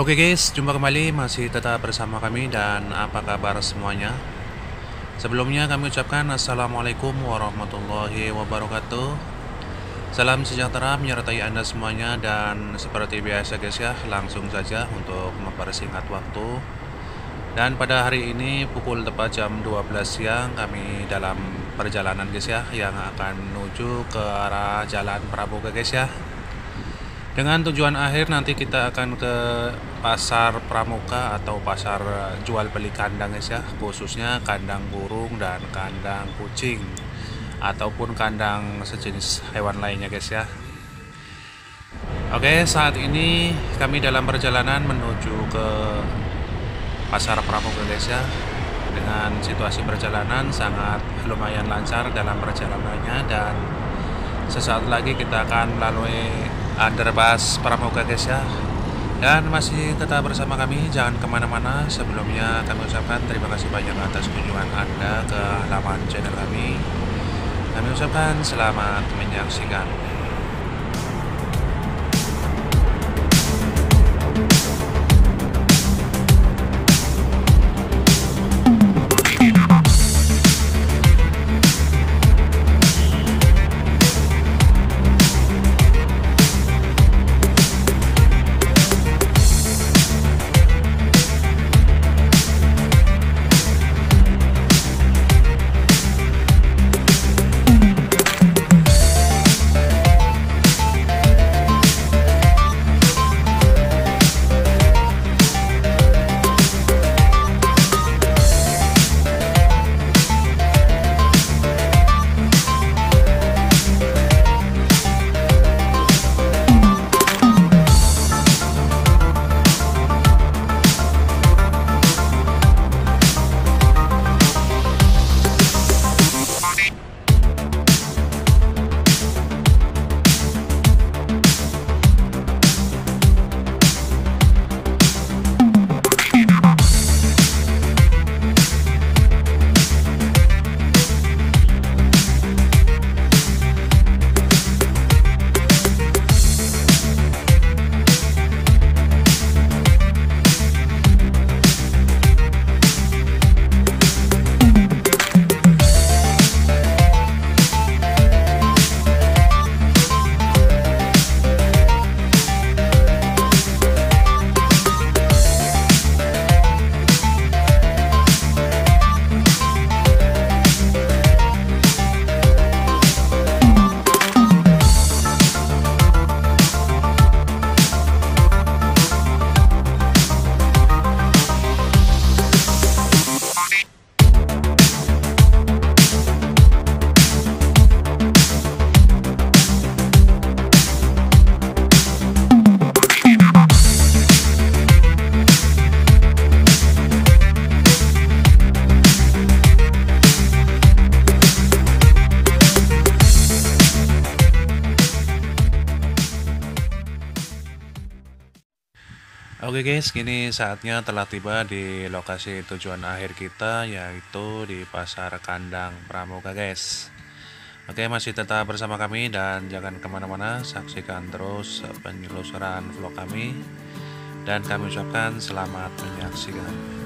Oke guys, jumpa kembali masih tetap bersama kami dan apa kabar semuanya? Sebelumnya kami ucapkan Assalamualaikum warahmatullahi wabarakatuh. Salam sejahtera menyertai Anda semuanya dan seperti biasa guys ya, langsung saja untuk mempersingkat waktu. Dan pada hari ini pukul tepat jam 12 siang kami dalam perjalanan guys ya, yang akan menuju ke arah Jalan Pramuka guys ya. Dengan tujuan akhir nanti kita akan ke pasar pramuka atau pasar jual beli kandang guys ya, khususnya kandang burung dan kandang kucing ataupun kandang sejenis hewan lainnya guys ya. Oke, saat ini kami dalam perjalanan menuju ke pasar pramuka guys ya. Dengan situasi perjalanan sangat lumayan lancar dalam perjalanannya dan sesaat lagi kita akan melalui underpass pramuka guys ya. Dan masih tetap bersama kami, jangan kemana-mana. Sebelumnya kami ucapkan terima kasih banyak atas kunjungan Anda ke halaman channel kami. Kami ucapkan selamat menyaksikan. Oke guys, kini saatnya telah tiba di lokasi tujuan akhir kita, yaitu di pasar kandang pramuka guys. Oke, masih tetap bersama kami dan jangan kemana-mana, saksikan terus penelusuran vlog kami. Dan kami ucapkan selamat menyaksikan.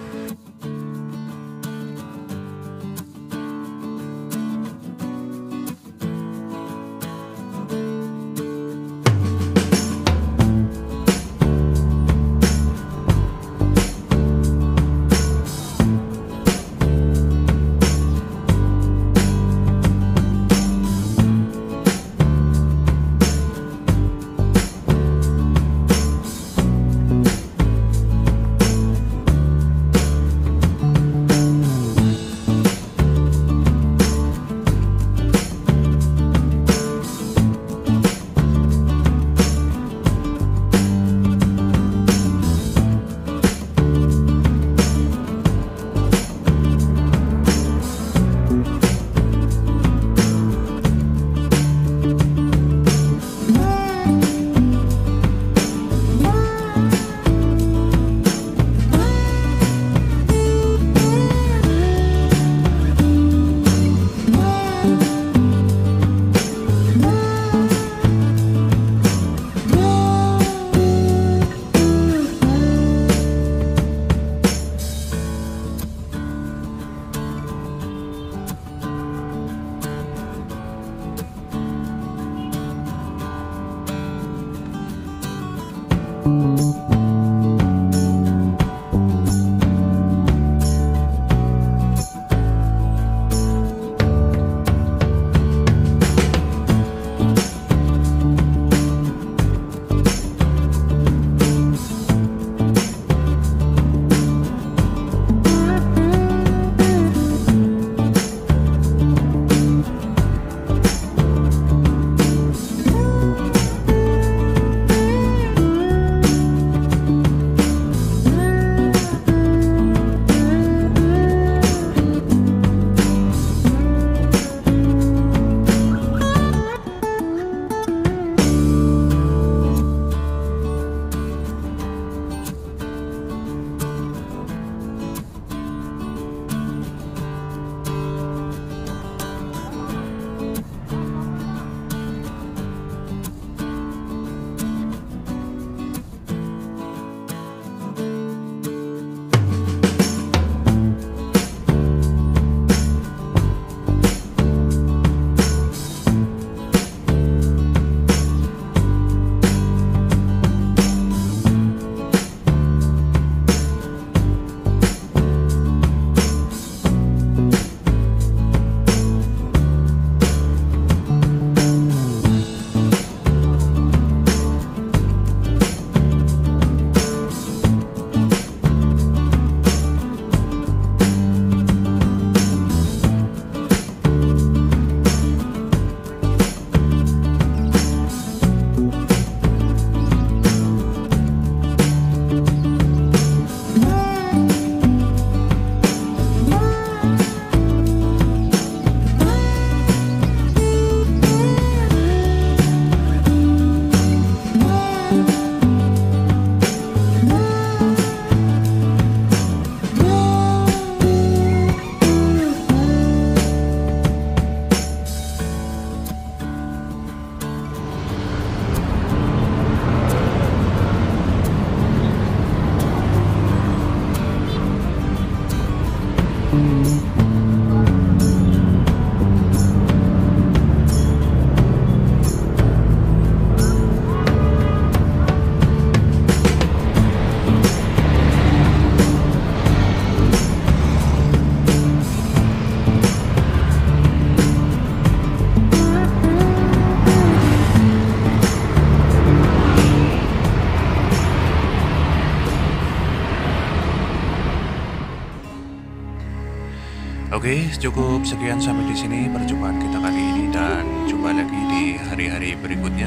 Oke, cukup sekian sampai di sini perjumpaan kita kali ini dan jumpa lagi di hari-hari berikutnya.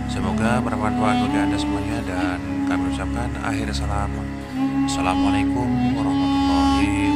Semoga bermanfaat bagi Anda semuanya dan kami ucapkan akhir salam. Assalamualaikum warahmatullahi wabarakatuh.